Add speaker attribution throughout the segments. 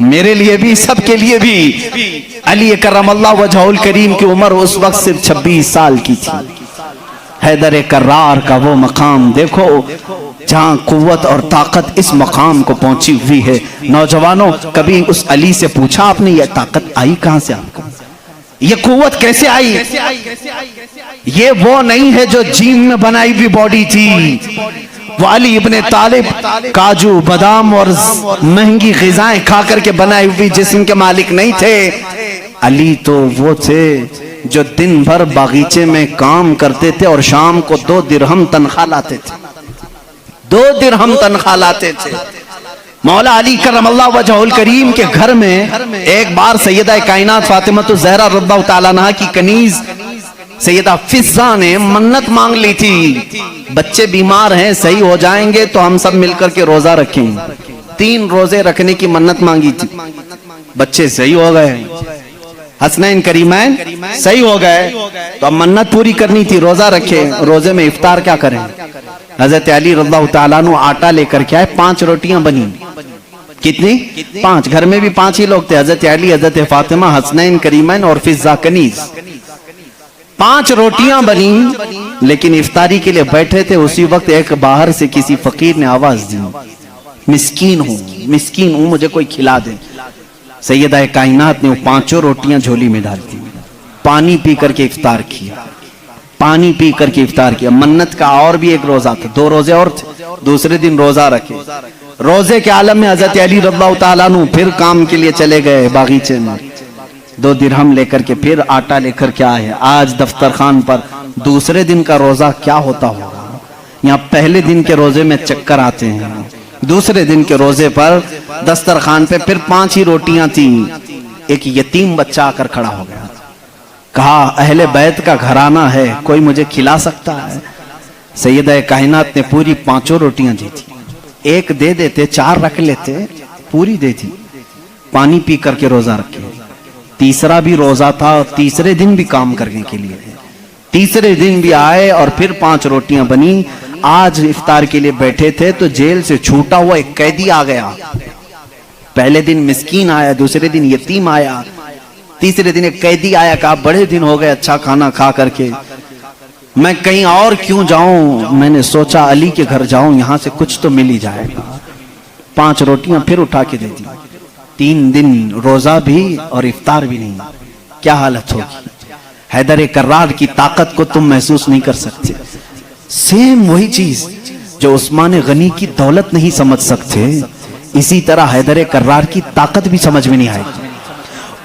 Speaker 1: میرے لیے بھی، سب کے لیے بھی۔ علی کرم اللہ وجہہ الکریم کی عمر اس وقت صرف 26 سال کی تھی۔ حیدر کرار کا وہ مقام دیکھو جہاں قوت اور طاقت اس مقام کو پہنچی ہوئی ہے۔ نوجوانوں، کبھی اس علی سے پوچھا آپ نے یہ طاقت آئی کہاں سے آپ کو؟ یہ قوت کیسے آئی؟ یہ وہ نہیں ہے جو جیم میں بنائی ہوئی باڈی تھی۔ وہ علی ابن طالب کاجو بادام اور مہنگی غذائیں کھا کر کے بنائی ہوئی جسم کے مالک نہیں تھے۔ علی تو وہ تھے جو دن بھر باغیچے میں کام کرتے تھے اور شام کو 2 درہم تنخواہ لاتے تھے۔ 2 درہم تنخواہ لاتے تھے۔ مولا علی کرم اللہ وجہہ الکریم کے گھر میں ایک بار سیدہ کائنات فاطمہ الزہرا رضی اللہ تعالیٰ عنہا کی کنیز سیدہ فضہ نے منت مانگ لی تھی، بچے بیمار ہیں، صحیح ہو جائیں گے تو ہم سب مل کر کے روزہ رکھیں۔ 3 روزے رکھنے کی منت مانگی تھی، بچے صحیح ہو گئے، حسنین کریمین صحیح ہو گئے، تو اب منت پوری کرنی تھی، روزہ رکھے۔ روزے میں افطار کیا کریں؟ حضرت علی رضی اللہ تعالیٰ عنہ آٹا لے کر کے آئے، 5 روٹیاں بنی۔ کتنی؟ 5۔ گھر میں بھی 5 ہی لوگ تھے، حضرت علی، حضرت فاطمہ، حسنین کریمین اور فضہ کنیز۔ 5 روٹیاں بنی، لیکن افطاری کے لیے بیٹھے تھے، اسی وقت ایک باہر سے کسی فقیر نے آواز دی، مسکین ہوں مجھے کوئی کھلا دے۔ سیدہ کائنات نے وہ 5 روٹیاں جھولی میں ڈال دی، پانی پی کر کے افطار کیا، پانی پی کر کے افطار کیا۔ منت کا اور بھی ایک روزہ تھا، 2 روزے اور تھے، دوسرے دن روزہ رکھے۔ روزے کے عالم میں حضرت علی رضی اللہ تعالیٰ عنہ پھر کام کے لیے چلے گئے باغیچے میں، 2 درہم لے کر کے پھر آٹا لے کر کے آئے۔ آج دفتر خان پر دوسرے دن کا روزہ کیا ہوتا ہوگا؟ یہاں پہلے دن کے روزے میں چکر آتے ہیں، دوسرے دن کے روزے پر دسترخوان پہ پھر 5 ہی روٹیاں تھیں۔ ایک یتیم بچہ آ کر کھڑا ہو گیا، کہا اہل بیت کا گھرانہ ہے، کوئی مجھے کھلا سکتا ہے؟ سیدہ کائنات نے پوری 5 روٹیاں دی تھی، 1 دے دیتے، 4 رکھ لیتے، پوری دے دی، پانی پی کر کے روزہ رکھے۔ تیسرا بھی روزہ تھا، تیسرے دن بھی کام کرنے کے لیے، تیسرے دن بھی آئے اور پھر 5 روٹیاں بنی۔ آج افطار کے لیے بیٹھے تھے تو جیل سے چھوٹا ہوا ایک قیدی آ گیا۔ پہلے دن مسکین آیا، دوسرے دن یتیم آیا، تیسرے دن ایک قیدی آیا، کہا بڑے دن ہو گئے اچھا کھانا کھا کر کے، میں کہیں اور کیوں جاؤں، میں نے سوچا علی کے گھر جاؤں، یہاں سے کچھ تو مل ہی جائے گا۔ 5 روٹیاں پھر اٹھا کے دے دی۔ 3 دن روزہ بھی اور افطار بھی نہیں، کیا حالت ہوگی؟ حیدر کرار کی طاقت کو تم محسوس نہیں کر سکتے۔ سیم وہی چیز جو عثمان غنی کی دولت نہیں سمجھ سکتے، اسی طرح حیدر کرار کی طاقت بھی سمجھ میں نہیں آئے گی۔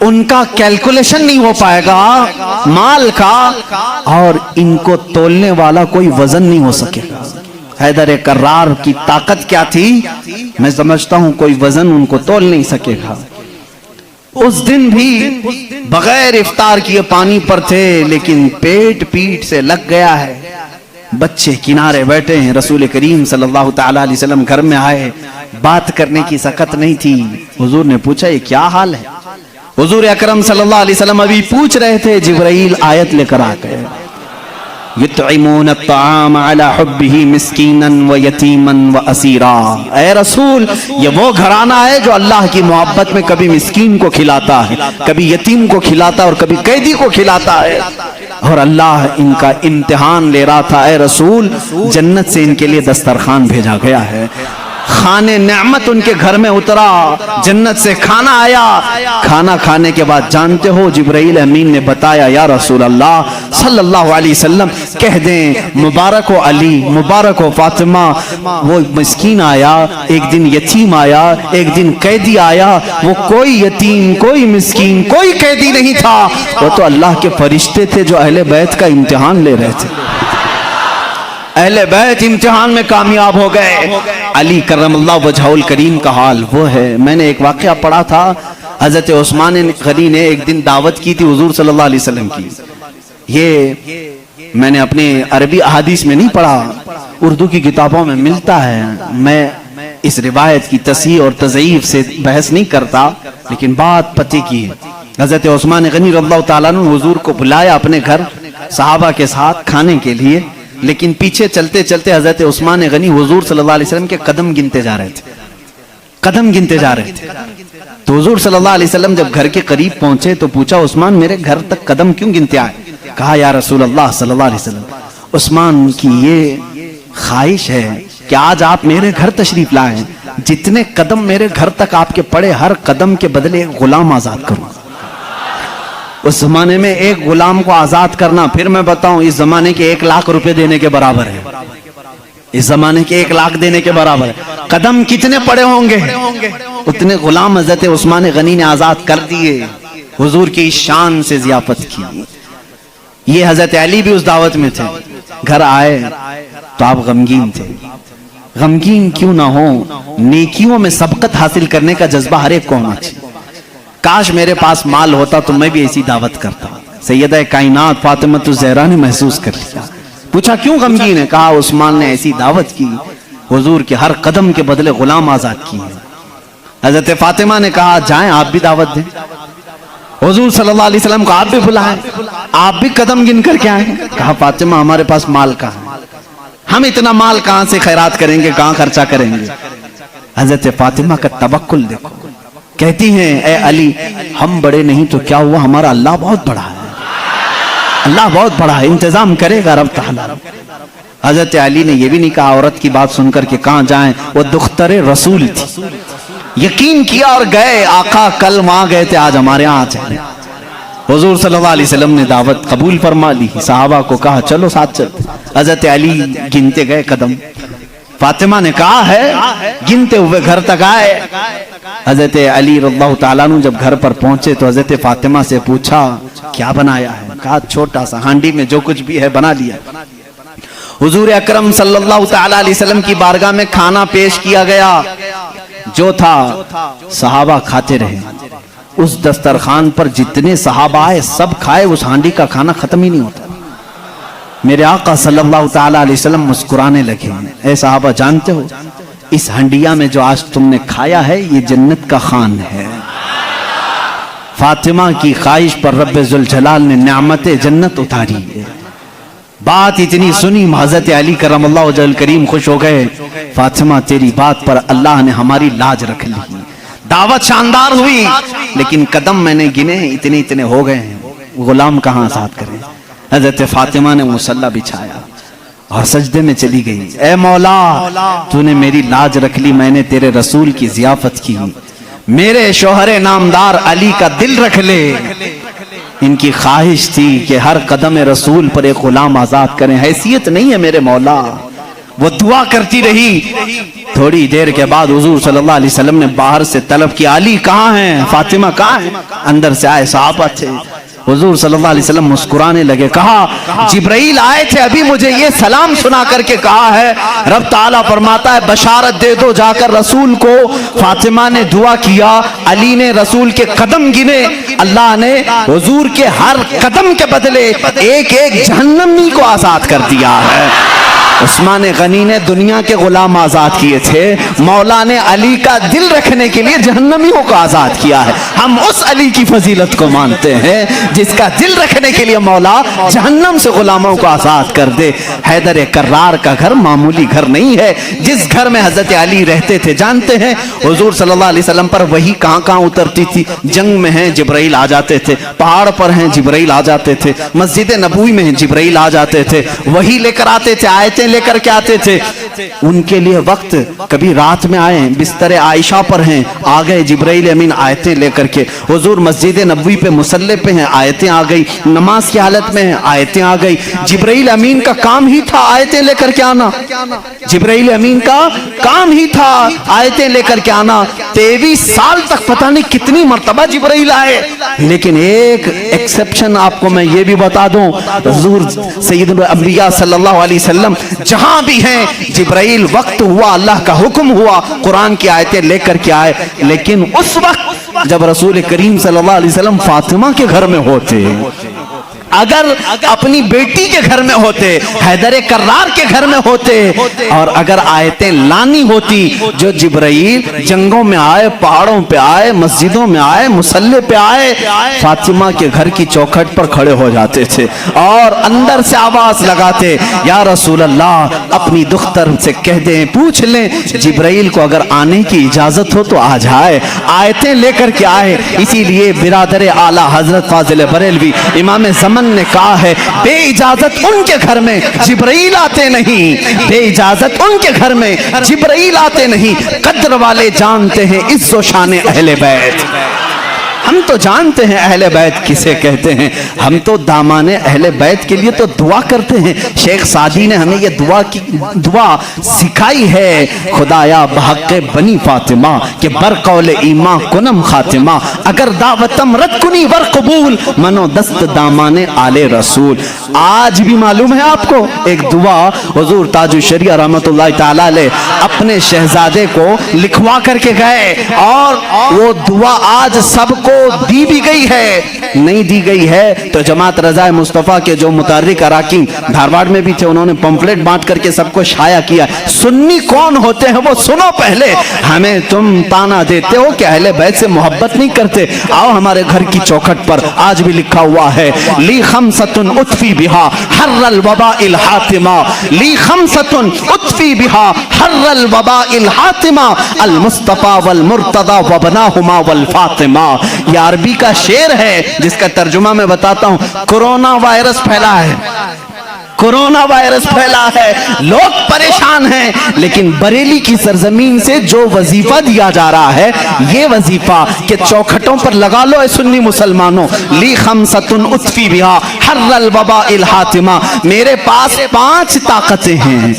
Speaker 1: ان کا کیلکولیشن نہیں ہو پائے گا مال کا، اور ان کو تولنے والا کوئی وزن نہیں ہو سکے گا۔ حیدر کرار کی طاقت کیا تھی؟ میں سمجھتا ہوں کوئی وزن ان کو تول نہیں سکے گا۔ اس دن بھی بغیر افطار کیے پانی پر تھے، لیکن پیٹ سے لگ گیا ہے۔ بچے کنارے بیٹھے ہیں، رسول کریم صلی اللہ تعالیٰ علیہ وسلم گھر میں آئے، بات کرنے کی سکت نہیں تھی۔ حضور نے پوچھا یہ کیا حال ہے؟ حضور اکرم صلی اللہ علیہ وسلم ابھی پوچھ رہے تھے، جبرائیل آیت لے کر آ گئے، یطعمون الطعام علی حبہ مسکینا ویتیما واسیرا۔ اے رسول، یہ وہ گھرانہ ہے جو اللہ کی محبت میں کبھی مسکین کو کھلاتا ہے، کبھی یتیم کو کھلاتا ہے اور کبھی قیدی کو کھلاتا ہے، اور اللہ ان کا امتحان لے رہا تھا۔ اے رسول، جنت سے ان کے لیے دسترخوان بھیجا گیا ہے، خانے نعمت ان کے گھر میں اترا، جنت سے کھانا آیا۔ کھانا کھانے کے بعد جانتے ہو جبرائیل امین نے بتایا، یا رسول اللہ صلی اللہ علیہ وسلم کہہ دیں مبارک ہو علی، مبارک ہو فاطمہ، وہ مسکین آیا، ایک دن یتیم آیا، ایک دن قیدی آیا، وہ کوئی یتیم، کوئی مسکین، کوئی قیدی نہیں تھا، وہ تو اللہ کے فرشتے تھے جو اہل بیت کا امتحان لے رہے تھے۔ اہل بیت امتحان میں کامیاب ہو گئے۔ علی کرم اللہ وجہہ الکریم کا حال وہ ہے۔ میں نے ایک واقعہ پڑھا تھا، حضرت عثمان غنی نے ایک دن دعوت کی تھی حضور صلی اللہ علیہ وسلم کی۔ یہ میں نے اپنے عربی احادیث میں نہیں پڑھا، اردو کی کتابوں میں ملتا ہے۔ میں اس روایت کی تصحیح اور تضعیف سے بحث نہیں کرتا، لیکن بات پتے کی ہے۔ حضرت عثمان غنی رضی اللہ تعالیٰ عنہ حضور کو بلایا اپنے گھر صحابہ کے ساتھ کھانے کے لیے، لیکن پیچھے چلتے چلتے حضرت عثمان غنی حضور صلی اللہ علیہ وسلم کے قدم گنتے جا رہے تھے۔ قدم گنتے جا رہے تھے. تو حضور صلی اللہ علیہ وسلم جب گھر کے قریب پہنچے تو پوچھا عثمان میرے گھر تک قدم کیوں گنتے آئے؟ کہا یا رسول اللہ صلی اللہ علیہ وسلم عثمان کی یہ خواہش ہے کہ آج آپ میرے گھر تشریف لائیں, جتنے قدم میرے گھر تک آپ کے پڑے ہر قدم کے بدلے ایک غلام آزاد کروں. اس زمانے میں ایک غلام کو آزاد کرنا, پھر میں بتاؤں, اس زمانے کے 1,00,000 روپے دینے کے برابر ہے. اس زمانے کے 1,00,000 دینے کے برابر ہے. قدم کتنے پڑے ہوں گے اتنے غلام حضرت عثمان غنی نے آزاد کر دیے. حضور کی شان سے ضیافت کی. یہ حضرت علی بھی اس دعوت میں تھے. گھر آئے تو آپ غمگین تھے. غمگین کیوں نہ ہو, نیکیوں میں سبقت حاصل کرنے کا جذبہ ہر ایک کو ہونا چاہیے. کاش میرے پاس مال ہوتا تو میں بھی ایسی دعوت کرتا. سیدہ کائنات فاطمہ الزہرا نے محسوس کر لیا. پوچھا کیوں غمگین ہے؟ کہا عثمان نے ایسی دعوت کی, حضور کے ہر قدم کے بدلے غلام آزاد کیے. حضرت فاطمہ نے کہا جائیں آپ بھی دعوت دیں. حضور صلی اللہ علیہ وسلم کو آپ بھی بلائیں, آپ بھی قدم گن کر کے آئیں. کہا فاطمہ ہمارے پاس مال کہاں ہے, ہم اتنا مال کہاں سے خیرات کریں گے, کہاں خرچہ کریں گے. حضرت فاطمہ کا توکل دیکھو, کہتی ہیں اے علی ہم بڑے نہیں تو کیا ہوا, ہمارا اللہ بہت بڑا ہے, اللہ بہت بڑا ہے, انتظام کرے گا رب تعالیٰ. حضرت علی نے یہ بھی نہیں کہا عورت کی بات سن کر کہ کہاں جائیں, وہ دختر رسول تھی. یقین کیا اور گئے, آقا کل وہاں گئے تھے آج ہمارے ہاں چلے. حضور صلی اللہ علیہ وسلم نے دعوت قبول فرما لی. صحابہ کو کہا چلو ساتھ چلتے. حضرت علی گنتے گئے قدم. فاطمہ نے کہا ہے, گنتے ہوئے گھر تک آئے. حضرت علی رضی اللہ تعالیٰ عنہ جب گھر پر پہنچے تو حضرت فاطمہ سے پوچھا کیا بنایا ہے؟ کہا چھوٹا سا ہانڈی میں جو کچھ بھی ہے بنا لیا. حضور اکرم صلی اللہ تعالیٰ علیہ وسلم کی بارگاہ میں کھانا پیش کیا گیا. جو تھا صحابہ کھاتے رہے. اس دسترخوان پر جتنے صحابہ آئے سب کھائے, اس ہانڈی کا کھانا ختم ہی نہیں ہوتا. میرے آقا صلی اللہ تعالیٰ علیہ وسلم مسکرانے لگے. اے صحابہ جانتے ہو اس ہنڈیا میں جو آج تم نے کھایا ہے یہ جنت کا خوان ہے. فاطمہ کی خواہش پر رب ذوالجلال نے نعمت جنت اتاری ہے. بات اتنی سنی حضرت علی کرم اللہ وجہ الکریم خوش ہو گئے. فاطمہ تیری بات پر اللہ نے ہماری لاج رکھ لی. دعوت شاندار ہوئی لیکن قدم میں نے گنے اتنے اتنے ہو گئے ہیں, غلام کہاں آزاد کریں. حضرت فاطمہ نے مصلی بچھایا اور سجدے میں چلی گئی. اے مولا تو نے میری لاج رکھ لی, میں نے تیرے رسول کی ضیافت کی. میرے شوہر نامدار علی کا دل رکھ لے. ان کی خواہش تھی کہ ہر قدم رسول پر ایک غلام آزاد کریں. حیثیت نہیں ہے میرے مولا. وہ دعا کرتی رہی. تھوڑی دیر کے بعد حضور صلی اللہ علیہ وسلم نے باہر سے طلب کیا علی کہاں ہیں, فاطمہ کہاں ہیں؟ اندر سے آئے صحابہ تھے. حضور صلی اللہ علیہ وسلم مسکرانے لگے. کہا جبرائیل آئے تھے ابھی مجھے یہ سلام سنا کر کے کہا ہے رب تعالیٰ فرماتا ہے بشارت دے دو جا کر رسول کو. فاطمہ نے دعا کیا, علی نے رسول کے قدم گنے. اللہ نے حضور کے ہر قدم کے بدلے ایک ایک جہنمی کو آزاد کر دیا ہے. عثمان غنی نے دنیا کے غلام آزاد کیے تھے, مولا نے علی کا دل رکھنے کے لیے جہنمیوں کو آزاد کیا ہے. ہم اس علی کی فضیلت کو مانتے ہیں جس کا دل رکھنے کے لیے مولا جہنم سے غلاموں کو آزاد کر دے. حیدر کرار کا گھر معمولی گھر نہیں ہے. جس گھر میں حضرت علی رہتے تھے جانتے ہیں حضور صلی اللہ علیہ وسلم پر وحی کہاں کہاں اترتی تھی. جنگ میں ہیں جبرائیل آ جاتے تھے, پہاڑ پر ہیں جبرائیل آ جاتے تھے, مسجد نبوی میں ہیں جبرائیل آ جاتے تھے, وحی لے کر آتے تھے, آیتیں لے کر کے آتے تھے. ان کے لیے وقت کبھی رات میں آئے بستر عائشہ پر ہیں, آ گئے جبرائیل امین آیتیں لے کر کے. حضور مسجد نبوی پہ مصلی پہ ہیں, آیتیں آ گئی. نماز کی حالت میں ہیں, آیتیں آ گئی. جبرائیل امین کا کام ہی تھا آیتیں لے کر کے آنا. جبرائیل امین کا کام ہی تھا آیتیں لے کر کے آنا. 23 سال تک پتہ نہیں کتنی مرتبہ جبرائیل آئے, لیکن ایک ایکسپشن آپ کو میں یہ بھی بتا دوں. حضور سید الانبیاء صلی اللہ علیہ وسلم جہاں بھی ہیں جبرائیل وقت ہوا اللہ کا حکم ہوا قرآن کی آیتیں لے کر کے آئے. لیکن اس وقت جب رسول کریم صلی اللہ علیہ وسلم فاطمہ کے گھر میں ہوتے, اگر اپنی بیٹی کے گھر میں ہوتے, حیدر کرار کے گھر میں ہوتے, اور اگر آیتیں لانی ہوتی جو جبرائیل جنگوں میں آئے, پہاڑوں پہ آئے, مسجدوں میں آئے, مصلی پہ آئے, فاطمہ کے گھر کی چوکھٹ پر کھڑے ہو جاتے تھے اور اندر سے آواز لگاتے, یا رسول اللہ اپنی دختر سے کہہ دیں, پوچھ لیں جبرائیل کو اگر آنے کی اجازت ہو تو آ جائے, آیتیں لے کر کے آئے. اسی لیے برادر اعلیٰ حضرت فاضل بریلوی امام زمن نے کہا ہے, بے اجازت ان کے گھر میں جبرائیل آتے نہیں, بے اجازت ان کے گھر میں جبرائیل آتے نہیں. قدر والے جانتے ہیں عز و شان اہل بیت. ہم تو جانتے ہیں اہل بیت کسے کہتے ہیں, ہم تو دامان اہل بیت کے لیے تو دعا کرتے ہیں. شیخ سعدی نے ہمیں یہ دعا سکھائی ہے, خدایا بحق بنی فاطمہ کہ بر قول ایمان کنم خاتمہ, اگر دعوتم رد کنی ور قبول منو دست دامان آل رسول. آج بھی معلوم ہے آپ کو ایک دعا حضور تاج الشریعہ رحمت اللہ تعالی علیہ اپنے شہزادے کو لکھوا کر کے گئے, اور وہ دعا آج سب کو دی بھی گئی ہے, نہیں دی گئی ہے تو جماعت رضا مصطفیٰ کے جو متحرک اراکین دھارواڑ میں بھی تھے, انہوں نے پمفلٹ بانٹ کر کے سب کو شائع کیا. سنی کون ہوتے ہیں وہ سنو پہلے. ہمیں تم تانا دیتے ہو کہ اہل بیت سے محبت نہیں کرتے, آؤ ہمارے گھر کی چوکھٹ پر آج بھی لکھا ہوا ہے, لی خمسۃ اطفی بہا حر الوباء الحاتمہ, لی خمسۃ اطفی بہا حر الوباء الحاتمہ, المصطفیٰ والمرتضی وابناہما والفاطمہ. یہ عربی کا شعر ہے جس کا ترجمہ میں بتاتا ہوں. کرونا وائرس پھیلا ہے, کرونا وائرس پھیلا ہے, لوگ پریشان ہیں, لیکن بریلی کی سرزمین سے جو وظیفہ دیا جا رہا ہے, یہ وظیفہ کہ چوکھٹوں پر لگا لو اے سنی مسلمانوں, لی خمسۃ اطفی بہا حر الوباء الحاتمہ, میرے پاس 5 طاقتیں ہیں.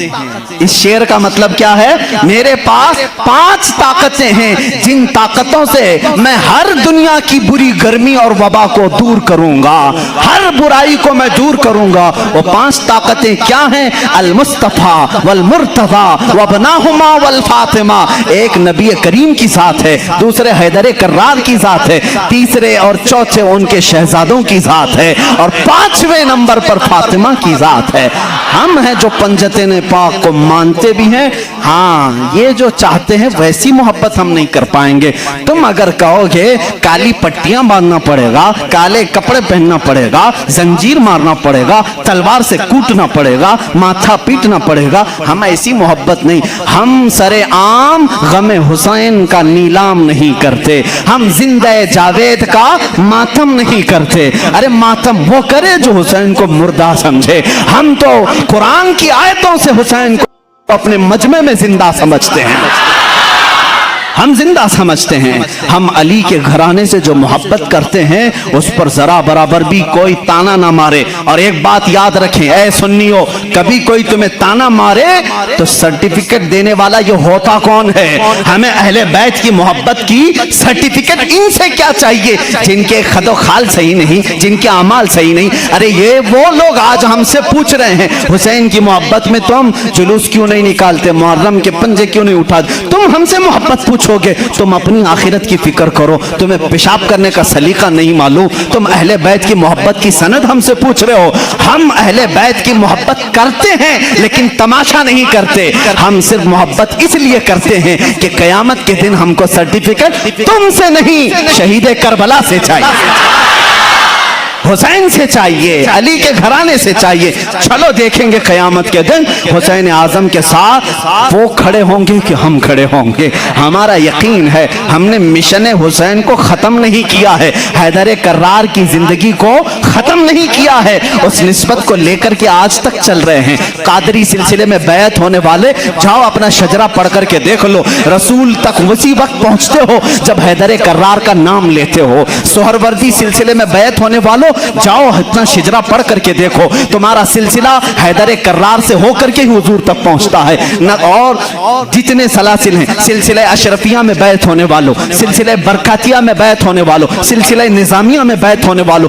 Speaker 1: اس شعر کا مطلب کیا ہے, میرے پاس 5 طاقتیں ہیں جن طاقتوں سے میں ہر دنیا کی بری گرمی اور وبا کو دور کروں گا, ہر برائی کو میں دور کروں گا. وہ 5 طاقتیں کیا ہیں, المصطفیٰ والمرتضی وابناہما والفاطمہ. ایک نبی کریم کی ذات ہے, دوسرے حیدر کرار کی ذات ہے, تیسرے اور چوتھے ان کے شہزادوں کی ذات ہے, اور 5ویں نمبر پر فاطمہ کی ذات ہے. ہم ہیں جو پنجتین پاک کو مانتے بھی ہیں, ہاں یہ جو چاہتے ہیں ویسی محبت ہم نہیں کر پائیں گے. تم اگر کہو گے کالی پٹیاں باندھنا پڑے گا, کالے کپڑے پہننا پڑے گا, زنجیر مارنا پڑے گا, تلوار سے کوٹنا پڑے گا, ماتھا پیٹنا پڑے گا, ہم ایسی محبت نہیں. ہم سر عام غم حسین کا نیلام نہیں کرتے, ہم زندہ جاوید کا ماتم نہیں کرتے. ارے ماتم وہ کرے جو حسین کو مردہ سمجھے. ہم تو قرآن کی آیتوں سے حسین کو اپنے مجمع میں زندہ سمجھتے ہیں, ہم زندہ سمجھتے ہیں. ہم علی کے گھرانے سے جو محبت کرتے ہیں اس پر ذرا برابر بھی کوئی تانا نہ مارے. اور ایک بات یاد رکھیں اے سنیو, کبھی کوئی تمہیں تانا مارے تو سرٹیفکیٹ دینے والا یہ ہوتا کون ہے؟ ہمیں اہل بیت کی محبت کی سرٹیفکیٹ ان سے کیا چاہیے جن کے خد و خال صحیح نہیں, جن کے اعمال صحیح نہیں. ارے یہ وہ لوگ آج ہم سے پوچھ رہے ہیں حسین کی محبت میں تم جلوس کیوں نہیں نکالتے, محرم کے پنجے کیوں نہیں اٹھاتے. تم ہم سے محبت پوچھو گے, تم اپنی آخرت کی فکر کرو. تمہیں پیشاب کرنے کا سلیقہ نہیں معلوم, تم اہل بیت کی محبت کی سند ہم سے پوچھ رہے ہو. ہم اہل بیت کی محبت کرتے ہیں لیکن تماشا نہیں کرتے. ہم صرف محبت اس لیے کرتے ہیں کہ قیامت کے دن ہم کو سرٹیفکیٹ تم سے نہیں شہید کربلا سے چاہیے, حسین سے چاہیے, علی کے گھرانے سے چاہیے. چلو دیکھیں گے قیامت کے دن حسین اعظم کے ساتھ وہ کھڑے ہوں گے کہ ہم کھڑے ہوں گے. ہمارا یقین ہے ہم نے مشن حسین کو ختم نہیں کیا ہے, حیدر کرار کی زندگی کو ختم نہیں کیا ہے, اس نسبت کو لے کر کے آج تک چل رہے ہیں. قادری سلسلے میں بیعت ہونے والے جاؤ اپنا شجرہ پڑھ کر کے دیکھ لو, رسول تک اسی وقت پہنچتے ہو جب حیدر کرار کا نام لیتے ہو. سہروردی سلسلے میں بیعت ہونے والوں جاؤ اتنا شجرہ پڑھ کر کے دیکھو, تمہارا سلسلہ حیدر کرار سے ہو کر کے ہی حضور تک پہنچتا ہے. اور جتنے سلاسل ہیں, سلسلہ اشرفیہ میں بیعت ہونے والوں, سلسلہ برکاتیہ میں بیعت ہونے والوں, سلسلہ نظامیہ میں بیعت ہونے والوں,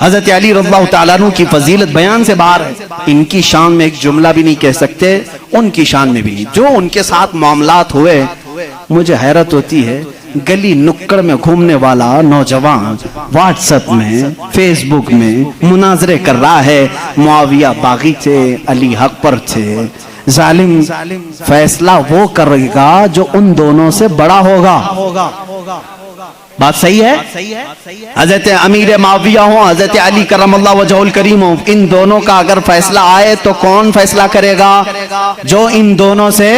Speaker 1: حضرت علی رضی اللہ تعالیٰ عنہ کی فضیلت بیان سے باہر ہے. ان کی شان میں ایک جملہ بھی نہیں کہہ سکتے, ان کی شان میں بھی نہیں. جو ان کے ساتھ معاملات ہوئے, مجھے حیرت ہوتی ہے, گلی نکڑ میں گھومنے والا نوجوان واٹس ایپ میں, فیس بک میں مناظرے کر رہا ہے, معاویہ باغی تھے, علی حق پر تھے, ظالم فیصلہ وہ کرے گا جو ان دونوں سے بڑا ہوگا. بات صحیح ہے؟ حضرت امیر معاویہ ہوں, حضرت علی کرم اللہ وجہہ الکریم ہوں, ان دونوں کا اگر فیصلہ آئے تو کون فیصلہ کرے گا؟ جو ان دونوں سے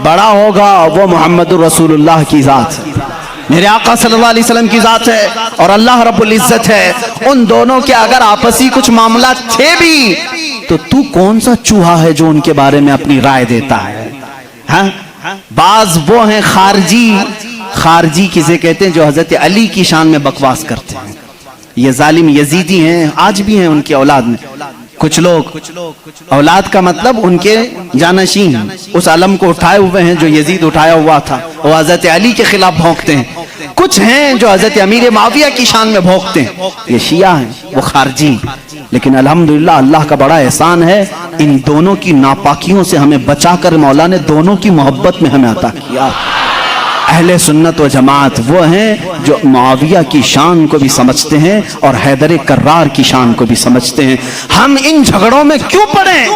Speaker 1: بڑا ہوگا, وہ محمد رسول اللہ کی ذات ہے, میرے آقا صلی اللہ علیہ وسلم کی ذات ہے, اور اللہ رب العزت ہے. ان دونوں کے اگر آپسی کچھ معاملات تھے بھی تو کون سا چوہا ہے جو ان کے بارے میں اپنی رائے دیتا ہے؟ ہاں, بعض وہ ہیں خارجی کسے کہتے ہیں, جو حضرت علی کی شان میں بکواس کرتے ہیں. یہ ظالم یزیدی ہیں, آج بھی ہیں ان کی اولاد میں کچھ لوگ, اولاد کا مطلب ان کے جانشین اس علم کو اٹھائے ہوئے ہیں جو یزید اٹھایا ہوا تھا, وہ حضرت علی کے خلاف بھونکتے ہیں. کچھ ہیں جو حضرت امیر معاویہ کی شان میں بھونکتے ہیں, یہ شیعہ ہیں, وہ خارجی. لیکن الحمدللہ اللہ کا بڑا احسان ہے, ان دونوں کی ناپاکیوں سے ہمیں بچا کر مولا نے دونوں کی محبت میں ہمیں عطا کیا. اہل سنت و جماعت وہ ہیں جو معاویہ کی شان کو بھی سمجھتے ہیں اور حیدر کرار کی شان کو بھی سمجھتے ہیں. ہم ان جھگڑوں میں کیوں پڑیں؟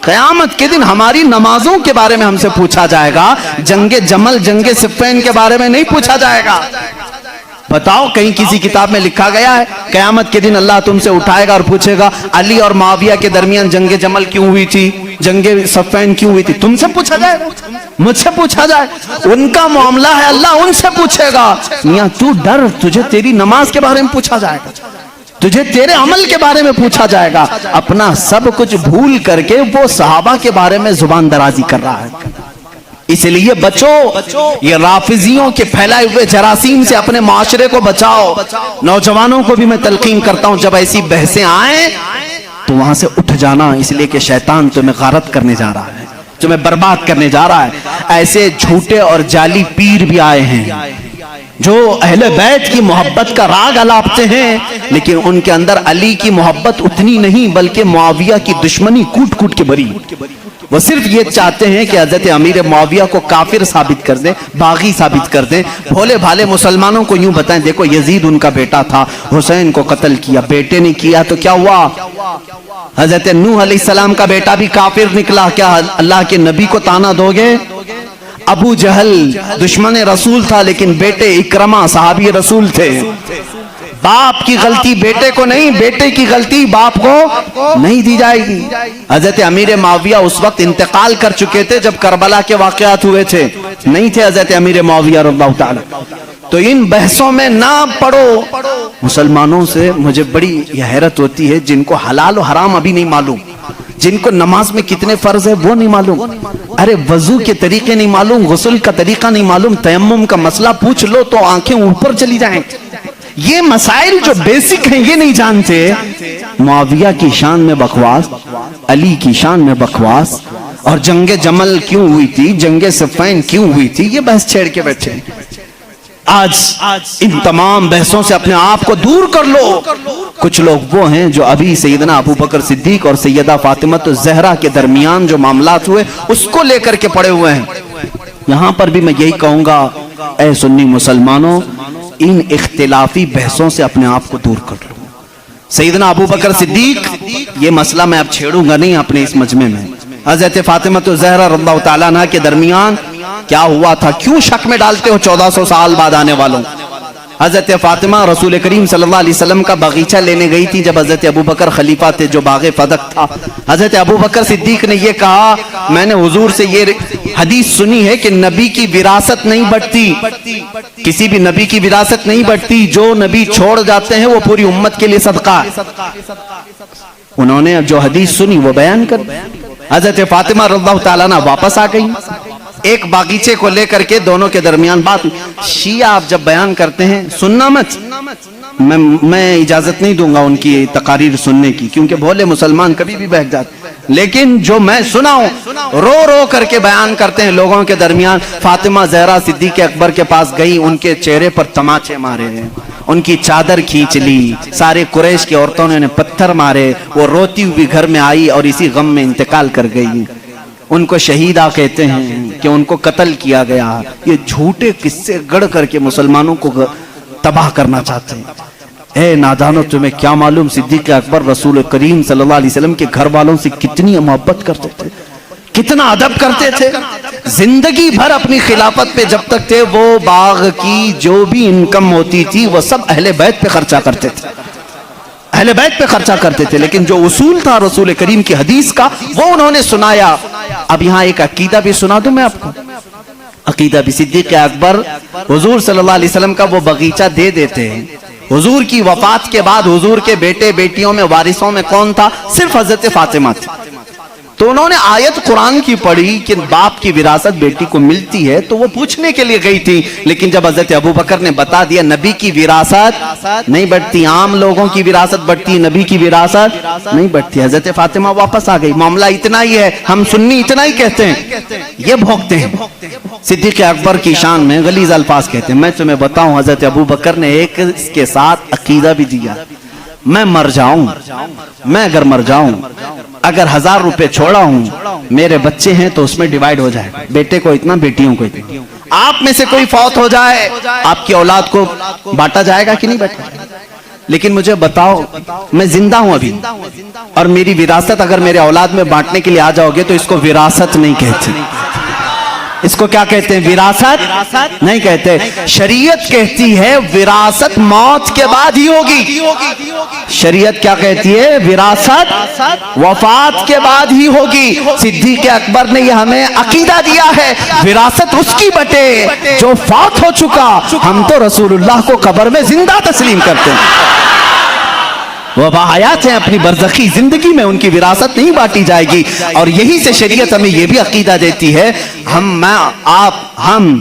Speaker 1: قیامت کے دن ہماری نمازوں کے بارے میں ہم سے پوچھا جائے گا, جنگ جمل, جنگ صفین کے بارے میں نہیں پوچھا جائے گا. بتاؤ, کہیں کسی کتاب میں لکھا گیا ہے قیامت کے دن اللہ تم سے اٹھائے گا اور پوچھے گا علی اور معاویہ کے درمیان جنگ جمل کیوں ہوئی تھی, جنگ صفین کیوں ہوئی تھی؟ تم سے پوچھا جائے گا, مجھ سے پوچھا جائے, ان کا معاملہ ہے, اللہ ان سے پوچھے گا. میاں تو ڈر, تجھے تیری نماز کے بارے میں پوچھا جائے گا, تجھے تیرے عمل کے بارے میں پوچھا جائے گا. اپنا سب کچھ بھول کر کے وہ صحابہ کے بارے میں زبان درازی کر رہا ہے. اس لیے بچو, یہ رافضیوں کے پھیلائے ہوئے جراثیم سے اپنے معاشرے کو بچاؤ. نوجوانوں کو بھی میں تلقین کرتا ہوں, جب ایسی بحثیں آئیں تو وہاں سے اٹھ جانا, اس لیے کہ شیطان تمہیں غارت کرنے جا رہا ہے, تمہیں برباد کرنے جا رہا ہے. ایسے جھوٹے اور جعلی پیر بھی آئے ہیں جو اہل بیت کی محبت کا راگ الاپتے ہیں, لیکن ان کے اندر علی کی محبت اتنی نہیں, بلکہ معاویہ کی دشمنی کوٹ کوٹ کے بری. وہ صرف یہ چاہتے ہیں کہ حضرت امیر معاویہ کو کافر ثابت کر دیں, باغی ثابت کر دیں. بھولے بھالے مسلمانوں کو یوں بتائیں, دیکھو یزید ان کا بیٹا تھا, حسین کو قتل کیا, بیٹے نے کیا تو کیا ہوا؟ حضرت نوح علیہ السلام کا بیٹا بھی کافر نکلا, کیا اللہ کے نبی کو تانا دو گے؟ ابو جہل دشمن رسول تھا, لیکن بیٹے اکرمہ صحابی رسول تھے. باپ کی غلطی بیٹے کو نہیں, بیٹے کی غلطی باپ کو نہیں دی جائے گی. حضرت امیر معاویہ اس وقت انتقال کر چکے تھے جب کربلا کے واقعات ہوئے تھے, نہیں تھے حضرت امیر معاویہ رضی اللہ تعالی. تو ان بحثوں میں نہ پڑو. مسلمانوں سے مجھے بڑی حیرت ہوتی ہے جن کو حلال و حرام ابھی نہیں معلوم, جن کو نماز میں کتنے فرض ہے وہ نہیں معلوم, ارے وضو کے طریقے نہیں معلوم, غسل کا طریقہ نہیں معلوم, تیمم کا مسئلہ پوچھ لو تو آنکھیں اوپر چلی جائیں. یہ مسائل جو بیسک ہیں یہ نہیں جانتے. معاویہ کی شان میں بکواس, علی کی شان میں بکواس, اور جنگ جمل کیوں ہوئی تھی, جنگ صفین کیوں ہوئی تھی, یہ بحث چھیڑ کے بیٹھے. آج ان تمام بحثوں سے اپنے آپ کو دور کر لو. کچھ لوگ وہ ہیں جو ابھی سیدنا ابو بکر صدیق اور سیدہ فاطمہ الزہرا کے درمیان جو معاملات ہوئے اس کو لے کر کے پڑے ہوئے ہیں. یہاں پر بھی میں یہی کہوں گا, اے سنی مسلمانوں, ان اختلافی بحثوں سے اپنے آپ کو دور کر لو. سیدنا ابو بکر صدیق, یہ مسئلہ میں اب چھیڑوں گا نہیں اپنے اس مجمع میں. حضرت فاطمہ الزہرا رضی اللہ تعالیٰ عنہ کے درمیان کیا ہوا تھا, کیوں شک میں ڈالتے ہو 1400 سال بعد آنے والوں. حضرت فاطمہ رسول کریم صلی اللہ علیہ وسلم کا باغیچہ لینے گئی تھی جب حضرت ابو بکر خلیفہ تھے, جو باغ فدق تھا. حضرت ابو بکر صدیق نے یہ کہا, میں نے حضور سے یہ حدیث سنی ہے کہ نبی کی وراثت نہیں بٹتی, کسی بھی نبی کی وراثت نہیں بٹتی, جو نبی چھوڑ جاتے ہیں وہ پوری امت کے لیے صدقہ ہے. انہوں نے جو حدیث سنی وہ بیان کر. حضرت فاطمہ رضی اللہ تعالیٰ عنہ واپس آ گئی, ایک باغیچے کو لے کر کے دونوں کے درمیان بات. شیعہ آپ جب بیان کرتے ہیں سننا مت, میں اجازت نہیں دوں گا ان کی تقاریر سننے کی, کیونکہ بھولے مسلمان کبھی بھی بہک جاتے. لیکن جو میں سنا ہوں رو رو کر کے بیان کرتے ہیں لوگوں کے درمیان، فاطمہ زہرا صدیق اکبر کے پاس گئی، ان کے چہرے پر تماچے مارے ہیں، ان کی چادر کھینچ لی، سارے قریش کی عورتوں نے انہیں پتھر مارے، وہ روتی ہوئی گھر میں آئی اور اسی غم میں انتقال کر گئی۔ ان کو شہیدہ کہتے ہیں کہ ان کو قتل کیا گیا۔ یہ جھوٹے قصے گڑھ کر کے مسلمانوں کو تباہ کرنا چاہتے ہیں۔ اے نادانو، تمہیں کیا معلوم صدیق اکبر رسول کریم صلی اللہ علیہ وسلم کے گھر والوں سے کتنی محبت کرتے تھے، کتنا ادب کرتے تھے۔ زندگی بھر اپنی خلافت پہ جب تک تھے، وہ باغ کی جو بھی انکم ہوتی تھی وہ سب اہل بیت پہ خرچہ کرتے تھے، اہل بیت پہ خرچہ کرتے تھے، لیکن جو اصول تھا رسول کریم کی حدیث کا وہ انہوں نے سنایا۔ اب یہاں ایک عقیدہ بھی سنا دوں میں آپ کو، عقیدہ بھی۔ صدیق اکبر حضور صلی اللہ علیہ وسلم کا وہ باغیچہ دے دیتے ہیں۔ حضور کی وفات کے بعد حضور کے بیٹے بیٹیوں میں وارثوں میں کون تھا؟ صرف حضرت فاطمہ تھی۔ تو انہوں نے آیت قرآن کی پڑھی کہ باپ کی وراثت بیٹی کو ملتی ہے، تو وہ پوچھنے کے لیے گئی تھی، لیکن جب حضرت ابو بکر نے بتا دیا نبی کی وراثت نہیں بڑھتی، عام لوگوں کی وراثت بڑھتی، نبی کی وراثت نہیں بڑھتی، حضرت فاطمہ واپس آ گئی۔ معاملہ اتنا ہی ہے، ہم سنی اتنا ہی کہتے ہیں، یہ بھونکتے ہیں۔ صدیق اکبر کی شان میں غلیظ الفاظ کہتے ہیں۔ میں تمہیں بتاؤں، حضرت ابو بکر نے ایک اس کے ساتھ عقیدہ بھی دیا، میں مر جاؤں، میں اگر مر جاؤں، اگر 1000 روپے چھوڑا ہوں، میرے بچے ہیں تو اس میں ڈیوائیڈ ہو جائے، بیٹے کو اتنا، بیٹیوں کو اتنا۔ آپ میں سے کوئی فوت ہو جائے، آپ کی اولاد کو بانٹا جائے گا کہ نہیں بانٹا؟ لیکن مجھے بتاؤ، میں زندہ ہوں ابھی، اور میری وراثت اگر میرے اولاد میں بانٹنے کے لیے آ جاؤ گے تو اس کو وراثت نہیں کہتے، اس کو کیا کہتے ہیں؟ وراثت نہیں کہتے۔ شریعت کہتی ہے وراثت موت کے بعد ہی ہوگی۔ شریعت کیا کہتی ہے؟ وراثت وفات کے بعد ہی ہوگی۔ صدیق اکبر نے یہ ہمیں عقیدہ دیا ہے، وراثت اس کی بٹے جو فوت ہو چکا۔ ہم تو رسول اللہ کو قبر میں زندہ تسلیم کرتے ہیں، وہ باحیات ہیں، اپنی برزخی زندگی میں ان کی وراثت نہیں بانٹی جائے گی۔ اور یہی سے شریعت ہمیں یہ بھی عقیدہ دیتی ہے، ہم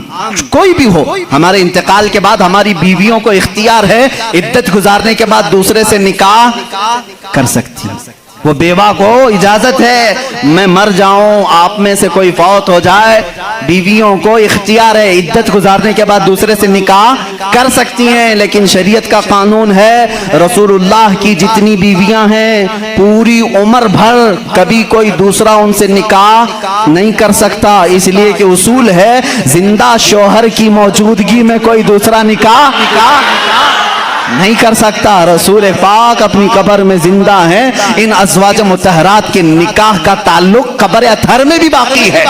Speaker 1: کوئی بھی ہو، ہمارے انتقال کے بعد ہماری بیویوں کو اختیار ہے عدت گزارنے کے بعد دوسرے سے نکاح کر سکتی ہیں۔ وہ بیوہ کو اجازت ہے، میں مر جاؤں، آپ میں سے کوئی فوت ہو جائے، بیویوں کو اختیار ہے عدت گزارنے کے بعد دوسرے سے نکاح کر سکتی ہیں۔ لیکن شریعت کا قانون ہے، رسول اللہ کی جتنی بیویاں ہیں پوری عمر بھر کبھی کوئی دوسرا ان سے نکاح نہیں کر سکتا، اس لیے کہ اصول ہے زندہ شوہر کی موجودگی میں کوئی دوسرا نکاح نہیں کر سکتا۔ رسول پاک اپنی قبر میں زندہ ہیں، ان ازواج مطہرات کے نکاح کا تعلق قبر اطہر میں بھی باقی ہے۔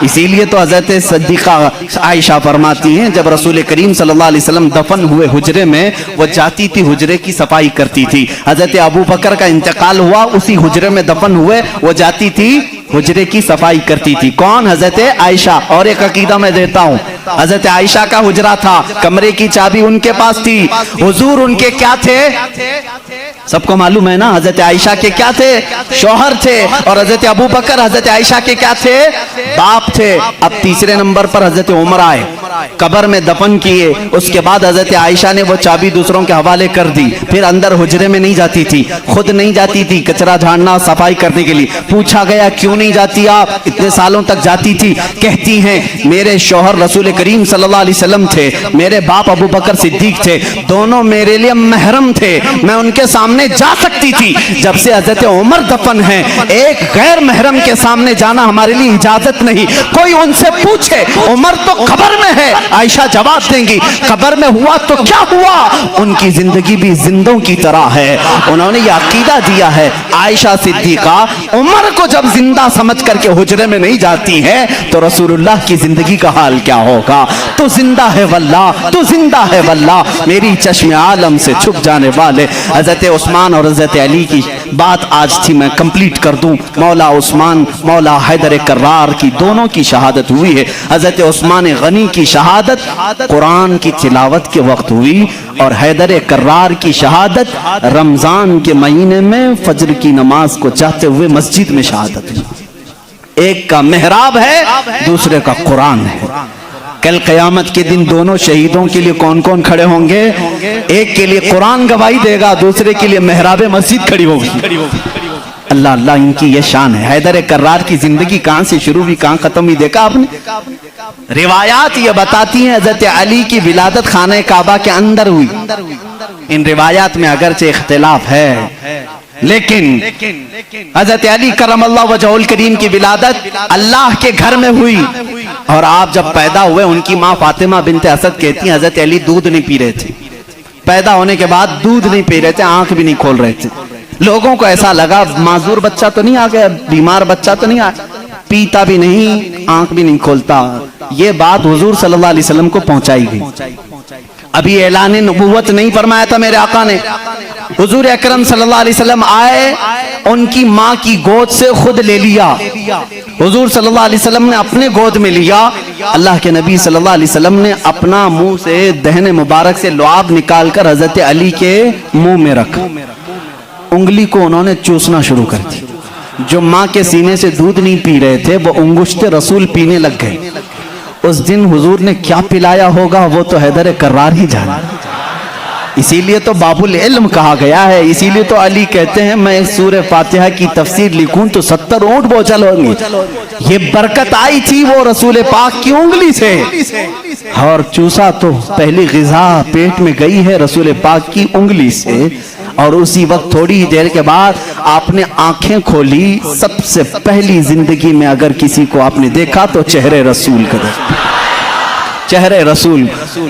Speaker 1: اسی لیے تو حضرت صدیقہ عائشہ فرماتی ہیں، جب رسول کریم صلی اللہ علیہ وسلم دفن ہوئے حجرے میں، وہ جاتی تھی حجرے کی صفائی کرتی تھی۔ حضرت ابو بکر کا انتقال ہوا، اسی حجرے میں دفن ہوئے، وہ جاتی تھی حجرے کی صفائی کرتی تھی۔ کون؟ حضرت عائشہ۔ اور ایک عقیدہ میں دیتا ہوں، حضرت عائشہ کا حجرہ تھا، کمرے کی چابی ان کے پاس تھی، حضور ان کے کیا تھے؟ سب کو معلوم ہے نا، حضرت عائشہ کے کیا تھے؟ شوہر تھے۔ اور حضرت ابو بکر حضرت عائشہ کے کیا تھے؟ باپ تھے۔ اب تیسرے نمبر پر حضرت عمر آئے، قبر میں دفن کیے، اس کے بعد حضرت عائشہ نے وہ چابی دوسروں کے حوالے کر دی، پھر اندر حجرے میں نہیں جاتی تھی، خود نہیں جاتی تھی کچرا جھاڑنا صفائی کرنے کے لیے۔ پوچھا گیا کیوں نہیں جاتی آپ؟ اتنے سالوں تک جاتی تھی۔ کہتی ہیں میرے شوہر رسول کریم صلی اللہ علیہ وسلم تھے، میرے باپ ابو بکر صدیق تھے، دونوں میرے لیے محرم تھے، میں ان کے سامنے جا سکتی تھی۔ جب سے حضرت عمر دفن ہیں، ایک غیر محرم کے سامنے جانا ہمارے لیے اجازت نہیں۔ کوئی ان سے پوچھے عمر تو قبر میں ہے، عائشہ جواب دیں گی قبر میں ہوا تو کیا ہوا، ان کی زندگی بھی زندوں کی طرح ہے۔ انہوں نے یہ عقیدہ دیا ہے، عائشہ صدیقہ عمر کو جب زندہ سمجھ کر کے حجرے میں نہیں جاتی ہے تو رسول اللہ کی زندگی کا حال کیا ہوگا؟ تو زندہ ہے واللہ، تو زندہ ہے واللہ، میری چشم عالم سے چھپ جانے والے حضرت عثمان اور حضرت علی کی بات آج تھی، میں کمپلیٹ کر دوں۔ مولا عثمان، مولا حیدر کرار کی دونوں کی شہادت ہوئی ہے۔ حضرت عثمان غنی کی شہادت قرآن کی تلاوت کے وقت ہوئی، اور حیدر کرار کی شہادت رمضان کے مہینے میں فجر کی نماز کو چاہتے ہوئے مسجد میں شہادت ہوئی۔ ایک کا محراب ہے، دوسرے کا قرآن ہے۔ کل قیامت کے دن دونوں شہیدوں کے لیے کون کون کھڑے ہوں گے؟ ایک کے لیے قرآن گواہی دے گا، دوسرے کے لیے محراب مسجد کھڑی ہوگی۔ اللہ اللہ ان کی یہ شان ہے. حیدر کرار کی زندگی کہاں سے شروع ہوئی کہاں ختم ہوئی دیکھا آپ نے؟ روایات یہ بتاتی ہیں حضرت علی کی ولادت خانہ کعبہ کے اندر ہوئی. ان روایات میں اگرچہ اختلاف ہے لیکن حضرت علی کرم اللہ وجہہ الکریم کی ولادت اللہ کے گھر میں ہوئی. اور آپ جب پیدا ہوئے ان کی ماں فاطمہ بنت اسد کہتی ہیں حضرت علی دودھ نہیں پی رہے تھے. پیدا ہونے کے بعد دودھ نہیں پی رہے تھے, آنکھ بھی نہیں کھول رہے تھے. لوگوں کو ایسا لگا معذور بچہ تو نہیں آ گیا, بیمار بچہ تو نہیں آ, پیتا بھی نہیں, آنکھ بھی نہیں کھولتا. یہ بات حضور صلی اللہ علیہ وسلم کو پہنچائی گئی. ابھی اعلان نبوت نہیں فرمایا تھا میرے آقا نے. حضور اکرم صلی اللہ علیہ وسلم آئے, ان کی ماں کی گود سے خود لے لیا. حضور صلی اللہ علیہ وسلم نے اپنے گود میں لیا. اللہ کے نبی صلی اللہ علیہ وسلم نے اپنا منہ سے دہن مبارک سے لعاب نکال کر حضرت علی کے منہ میں رکھا. انگلی کو انہوں نے چوسنا شروع کر دی. جو ماں کے سینے سے دودھ نہیں پی رہے تھے وہ انگشت رسول پینے لگ گئے. اس دن حضور نے کیا پلایا ہوگا وہ تو حیدر کرار ہی جانا. اسی لیے تو باب العلم کہا گیا ہے. اسی لیے تو علی کہتے ہیں میں سورہ فاتحہ کی تفسیر لکھوں تو 70 اونٹ بوجھل ہوں گے. یہ برکت آئی تھی وہ رسول پاک کی انگلی سے, اور چوسا تو پہلی غذا پیٹ میں گئی ہے رسول پاک کی انگلی سے. اور اسی وقت تھوڑی دیر کے بعد آپ نے آنکھیں کھولی. سب سے پہلی زندگی میں اگر کسی کو آپ نے دیکھا تو چہرے رسول کا دیکھا. چہرے رسول,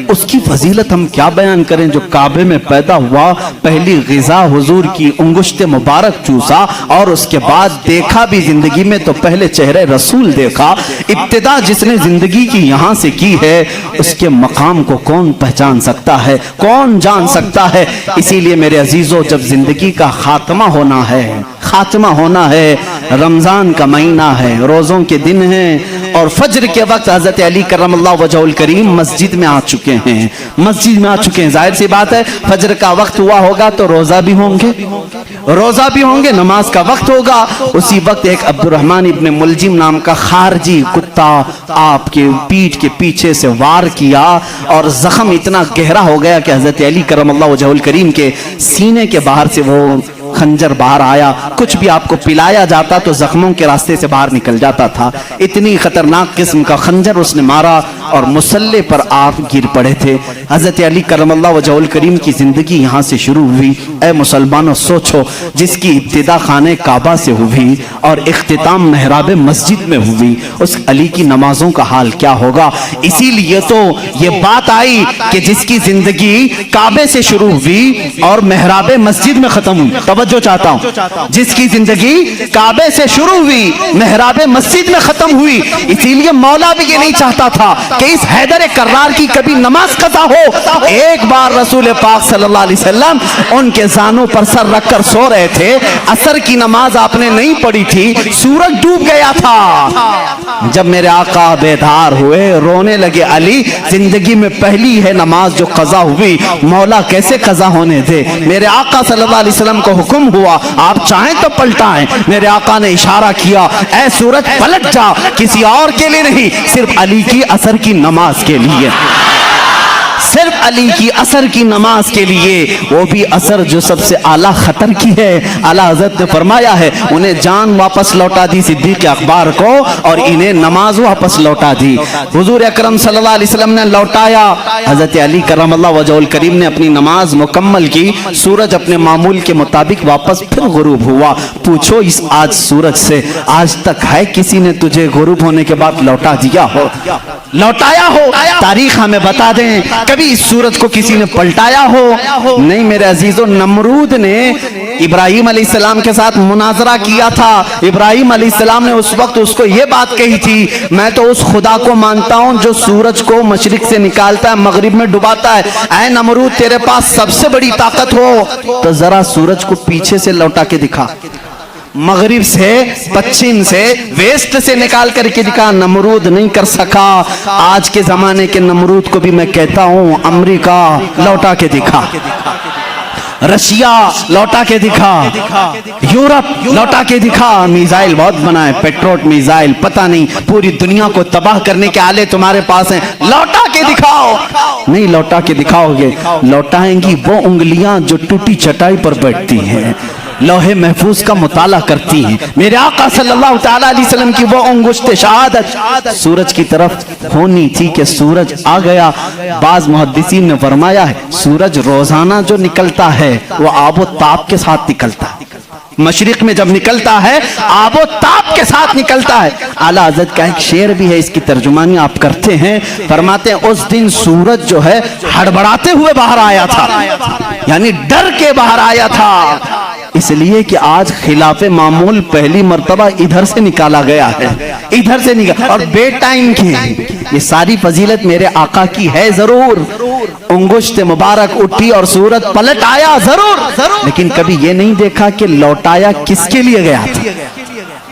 Speaker 1: اس کی فضیلت ہم کیا بیان کریں. جو کعبے میں پیدا ہوا, پہلی غذا حضور کی انگشت مبارک چوسا, اور اس کے بعد دیکھا بھی زندگی میں تو پہلے چہرے رسول دیکھا. ابتدا جس نے زندگی کی یہاں سے کی ہے اس کے مقام کو کون پہچان سکتا ہے, کون جان سکتا ہے. اسی لیے میرے عزیزو, جب زندگی کا خاتمہ ہونا ہے, خاتمہ ہونا ہے, رمضان کا مہینہ ہے, روزوں کے دن ہیں, اور فجر کے وقت حضرت علی کرم اللہ وجہہ الکریم مسجد میں آ چکے ہیں. مسجد میں آ چکے ہیں. ظاہر سی بات ہے فجر کا وقت ہوا ہوگا تو روزہ بھی ہوں گے, روزہ بھی ہوں گے, نماز کا وقت ہوگا. اسی وقت ایک عبد الرحمن ابن ملجم نام کا خارجی کتا آپ کے پیٹھ کے پیچھے سے وار کیا, اور زخم اتنا گہرا ہو گیا کہ حضرت علی کرم اللہ وجہہ الکریم کے سینے کے باہر سے وہ خنجر باہر آیا. کچھ بھی آپ کو پلایا جاتا تو زخموں کے راستے سے باہر نکل جاتا تھا. اتنی خطرناک قسم کا خنجر اس نے مارا, اور مسلح پر آپ گر پڑے تھے. حضرت علی کرم اللہ وجہہ الکریم کی زندگی یہاں سے شروع ہوئی. اے مسلمانوں سوچو, جس کی ابتدا خانہ کعبہ سے ہوئی اور اختتام محراب مسجد میں ہوئی, اس علی کی نمازوں کا حال کیا ہوگا. اسی لیے تو یہ بات آئی کہ جس کی زندگی کعبے سے شروع ہوئی اور محراب مسجد میں ختم ہوئی. توجہ چاہتا ہوں, جس کی زندگی کعبے سے شروع ہوئی محراب مسجد میں ختم ہوئی. اسی لیے مولا بھی یہ نہیں چاہتا تھا کہ اس حیدر کرار کی کبھی نماز قضا ہو. ایک بار رسول پاک صلی اللہ علیہ وسلم ان کے زانوں پر سر رکھ کر سو رہے تھے. عصر کی نماز آپ نے نہیں پڑھی تھی, سورج ڈوب گیا تھا. جب میرے آقا بیدار ہوئے, رونے لگے. علی, زندگی میں پہلی ہے نماز جو قضا ہوئی, مولا کیسے قضا ہونے دے. میرے آقا صلی اللہ علیہ وسلم کو حکم ہوا آپ چاہیں تو پلٹائیں. میرے آقا نے اشارہ کیا, اے سورج پلٹ جا, کسی اور کے لیے نہیں, صرف علی کی عصر کی نماز کے لیے, صرف علی کی عصر کی نماز کے لیے. وہ بھی عصر جو سب سے اعلیٰ خطر کی ہے. اعلیٰ حضرت نے فرمایا ہے انہیں جان واپس لوٹا دی صدیق اکبر کو, اور انہیں نماز واپس لوٹا دی. حضور اکرم صلی اللہ علیہ وسلم نے لوٹایا. حضرت علی کرم اللہ وجہہ الکریم نے اپنی نماز مکمل کی. سورج اپنے معمول کے مطابق واپس پھر غروب ہوا. پوچھو اس آج سورج سے, آج تک ہے کسی نے تجھے غروب ہونے کے بعد لوٹا دیا ہو, لوٹایا ہو؟ تاریخ ہمیں بتا دیں کبھی اس سورج کو کسی نے پلٹایا ہو؟ نہیں میرے عزیزو. نمرود نے ابراہیم علیہ السلام کے ساتھ مناظرہ کیا تھا. ابراہیم علیہ السلام نے اس وقت اس کو یہ بات کہی تھی, میں تو اس خدا کو مانتا ہوں جو سورج کو مشرق سے نکالتا ہے مغرب میں ڈباتا ہے. اے نمرود, تیرے پاس سب سے بڑی طاقت ہو تو ذرا سورج کو پیچھے سے لوٹا کے دکھا, مغرب سے, پچھم سے, ویسٹ سے نکال کر کے دکھا. نمرود نہیں کر سکا. آج کے زمانے کے نمرود کو بھی میں کہتا ہوں امریکہ لوٹا کے دکھا, رشیا لوٹا کے دکھا, یورپ لوٹا کے دکھا. میزائل بہت بنائے, پیٹروٹ میزائل, پتہ نہیں پوری دنیا کو تباہ کرنے کے آلے تمہارے پاس ہیں, لوٹا کے دکھاؤ. نہیں لوٹا کے دکھاؤ گے, لوٹائیں گی وہ انگلیاں جو ٹوٹی چٹائی پر بیٹھتی ہیں. لوح محفوظ کا مطالعہ کرتی ہیں. میرے آقا صلی اللہ تعالیٰ علیہ وسلم کی وہ انگشت شہادت سورج کی طرف ہونی تھی کہ سورج آ گیا. بعض محدثین نے فرمایا ہے سورج روزانہ جو نکلتا ہے وہ آب و تاب کے ساتھ نکلتا ہے. مشرق میں جب نکلتا ہے آب و تاب کے ساتھ نکلتا ہے. اعلیٰ حضرت کا ایک شعر بھی ہے, اس کی ترجمانی آپ کرتے ہیں. فرماتے ہیں اس دن سورج جو ہے ہڑبڑاتے ہوئے باہر آیا تھا, یعنی ڈر کے باہر آیا تھا, اس لیے کہ آج خلاف معمول پہلی مرتبہ ادھر سے نکالا گیا ہے, ادھر سے نکالا, اور بے ٹائم کی. یہ ساری فضیلت میرے آقا کی ہے ضرور. انگشت مبارک اٹھی اور سورج پلٹ آیا ضرور, لیکن کبھی یہ نہیں دیکھا کہ لوٹایا کس کے لیے گیا تھا,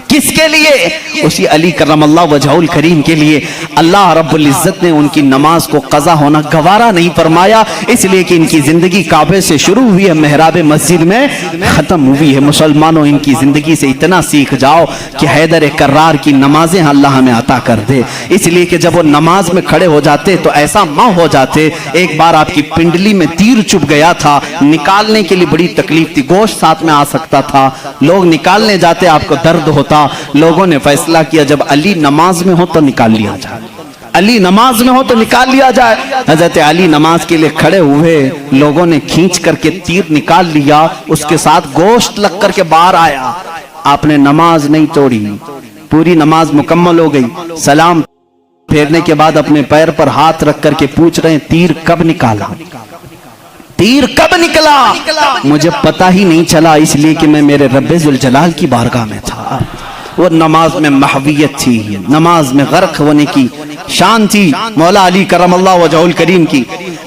Speaker 1: کس کے لیے؟ اسی علی کرم اللہ وجہہ الکریم کے لیے. اللہ رب العزت نے ان کی نماز کو قضا ہونا گوارا نہیں فرمایا, اس لیے کہ ان کی زندگی کعبے سے شروع ہوئی ہے, محراب مسجد میں ختم ہوئی ہے. مسلمانوں ان کی زندگی سے اتنا سیکھ جاؤ کہ حیدر کرار کی نمازیں اللہ ہمیں عطا کر دے. اس لیے کہ جب وہ نماز میں کھڑے ہو جاتے تو ایسا ماں ہو جاتے. ایک بار آپ کی پنڈلی میں تیر چپ گیا تھا, نکالنے کے لیے بڑی تکلیف تھی, گوشت ساتھ میں آ سکتا تھا, لوگ نکالنے جاتے آپ کو درد ہوتا. لوگوں نے فیصلہ کیا جب علی نماز میں ہو تو نکال لیا جائے, علی نماز میں ہو تو نکال لیا جائے. حضرت علی نماز کے لیے کھڑے ہوئے, لوگوں نے کھینچ کر کے تیر نکال لیا, اس کے ساتھ گوشت لگ کر کے باہر آیا. آپ نے نماز نہیں توڑی, پوری نماز مکمل ہو گئی. سلام پھیرنے کے بعد اپنے پیر پر ہاتھ رکھ کر کے پوچھ رہے ہیں تیر کب نکالا, تیر کب نکلا؟ مجھے پتا ہی نہیں چلا, اس لیے کہ میں میرے رب ذوالجلال کی بارگاہ میں تھا. وہ نماز میں محویت تھی, نماز میں غرق ہونے کی شان تھی مولا علی کرم اللہ وجہہ الکریم کی.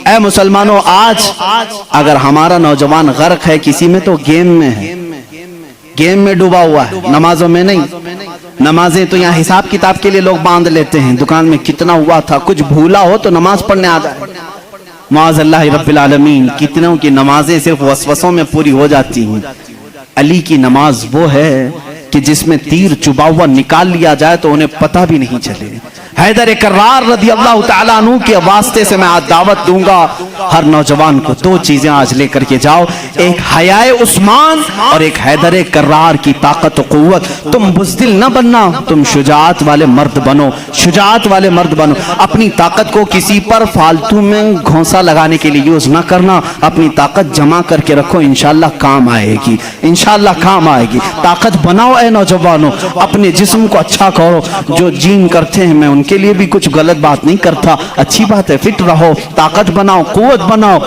Speaker 1: اے مسلمانوں, آج اگر ہمارا نوجوان غرق ہے کسی میں تو گیم میں ہے, گیم میں ڈوبا ہوا ہے, نمازوں میں نہیں. نمازیں تو یہاں حساب کتاب کے لیے لوگ باندھ لیتے ہیں, دکان میں کتنا ہوا تھا, کچھ بھولا ہو تو نماز پڑھنے آ جائے. معاذ اللہ رب العالمین, کتنوں کی نمازیں صرف وسوسوں میں پوری ہو جاتی ہیں. علی کی نماز وہ ہے کہ جس میں تیر چبا ہوا نکال لیا جائے تو انہیں پتہ بھی نہیں چلے. حیدر کرار رضی اللہ تعالیٰ عنہ کے واسطے سے میں آج دعوت دوں گا ہر نوجوان کو, دو چیزیں آج لے کر کے جاؤ, ایک حیائے عثمان اور ایک حیدر کرار کی طاقت و قوت. تم بزدل نہ بننا, تم شجاعت والے مرد بنو, شجاعت والے مرد بنو. اپنی طاقت کو کسی پر فالتو میں گھونسا لگانے کے لیے یوز نہ کرنا, اپنی طاقت جمع کر کے رکھو, انشاءاللہ کام آئے گی, انشاءاللہ کام آئے گی. طاقت بناؤ اے نوجوانوں, اپنے جسم کو اچھا کرو. جو جیم کرتے ہیں میں ان کے لیے بھی کچھ غلط بات نہیں کرتا, اچھی بات ہے, فٹ رہو, طاقت بناؤ, قوت بناؤ.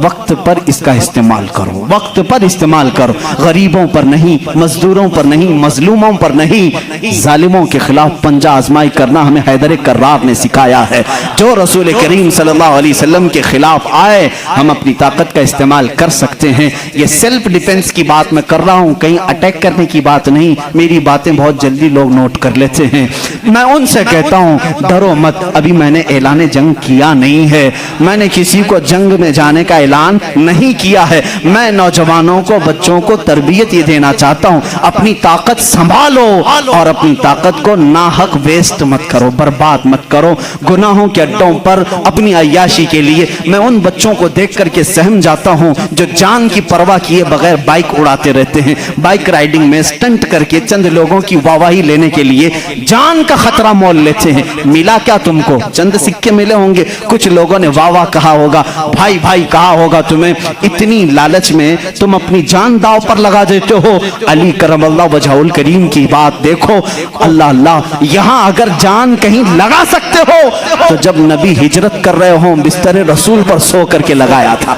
Speaker 1: وقت پر اس کا استعمال کرو, وقت پر استعمال کرو. غریبوں پر نہیں, مزدوروں پر نہیں, مظلوموں پر نہیں, ظالموں کے خلاف پنجہ آزمائی کرنا ہمیں حیدر کرار نے سکھایا ہے. جو رسول کریم صلی اللہ علیہ وسلم کے خلاف آئے ہم اپنی طاقت کا استعمال کر سکتے ہیں. یہ سیلف ڈیفنس کی بات میں کر رہا ہوں, کہیں اٹیک کرنے کی بات نہیں. میری باتیں بہت جلدی لوگ نوٹ کر لیتے ہیں. میں ان سے کہتا ہوں ڈرو مت, ابھی میں نے اعلان جنگ کیا نہیں ہے, میں نے کسی کو جنگ میں جانے کا اعلان نہیں کیا ہے. میں نوجوانوں کو, بچوں کو تربیت یہ دینا چاہتا ہوں, اپنی طاقت سنبھالو اور اپنی طاقت کو ناحق ویسٹ مت کرو, برباد مت کرو گناہوں کے اڈوں پر اپنی عیاشی کے لیے. میں ان بچوں کو دیکھ کر کے سہم جاتا ہوں جو جان کی پرواہ کیے بغیر بائک اڑاتے رہتے ہیں, بائک رائڈنگ میں سٹنٹ کر کے چند لوگوں کی واہواہی لینے کے لیے جان کا خطرہ مول لیتے ہیں. ملا کیا تم کو؟ چند سکے ملے ہوں گے, کچھ لوگوں نے واہ واہ کہا ہوگا, بھائی بھائی کہا ہوگا تمہیں. اتنی لالچ میں تم اپنی جان داؤ پر لگا دیتے ہو. علی کرم اللہ وجہہ الکریم کی بات دیکھو, اللہ اللہ, یہاں اگر جان کہیں لگا سکتے ہو تو جب نبی ہجرت کر رہے ہوں بستر رسول پر سو کر کے لگایا تھا.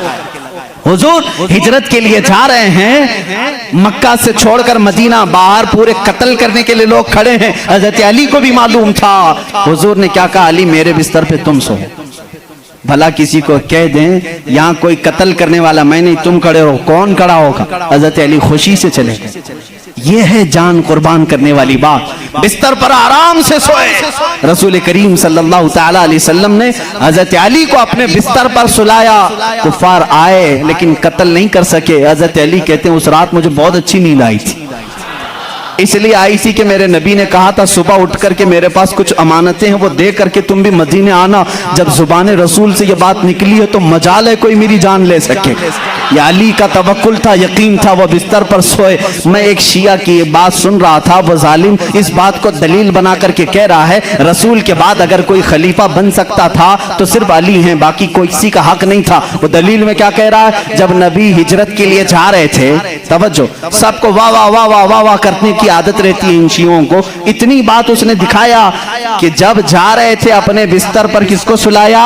Speaker 1: حضور ہجرت کے لیے جا رہے ہیں, مکہ سے چھوڑ کر مدینہ, باہر پورے قتل کرنے کے لیے لوگ کھڑے ہیں. حضرت علی کو بھی معلوم تھا. حضور نے کیا کہا, علی میرے بستر پہ تم سو. بھلا کسی کو کہہ دیں یہاں کوئی قتل کرنے والا میں نہیں, تم کھڑے ہو, کون کھڑا ہوگا؟ حضرت علی خوشی سے چلے گئے. یہ ہے جان قربان کرنے والی بات. بستر پر آرام سے سوئے. رسول کریم صلی اللہ تعالی علیہ وسلم نے حضرت علی کو اپنے بستر پر سلایا. کفار آئے لیکن قتل نہیں کر سکے. حضرت علی کہتے ہیں اس رات مجھے بہت اچھی نیند آئی تھی. اس لیے آئی کہ میرے نبی نے کہا تھا صبح اٹھ کر کے میرے پاس کچھ امانتیں ہیں وہ دے کر کے تم بھی مدینے آنا. جب زبان رسول سے یہ بات نکلی ہے تو مجال ہے کوئی میری جان لے سکے. یہ علی کا توکل تھا, یقین تھا. وہ بستر پر سوئے. میں ایک شیعہ کی یہ بات سن رہا تھا, وہ ظالم اس بات کو دلیل بنا کر کے کہہ رہا ہے رسول کے بعد اگر کوئی خلیفہ بن سکتا تھا تو صرف علی ہیں, باقی کوئی کسی کا حق نہیں تھا. وہ دلیل میں کیا کہہ رہا ہے, جب نبی ہجرت کے لیے جا رہے تھے, توجہ, سب کو واہ واہ واہ واہ واہ واہ کرنے کی عادت رہتی ہے ان شیعوں کو. اتنی بات اس نے دکھایا کہ جب جا رہے تھے اپنے بستر پر کس کو سلایا؟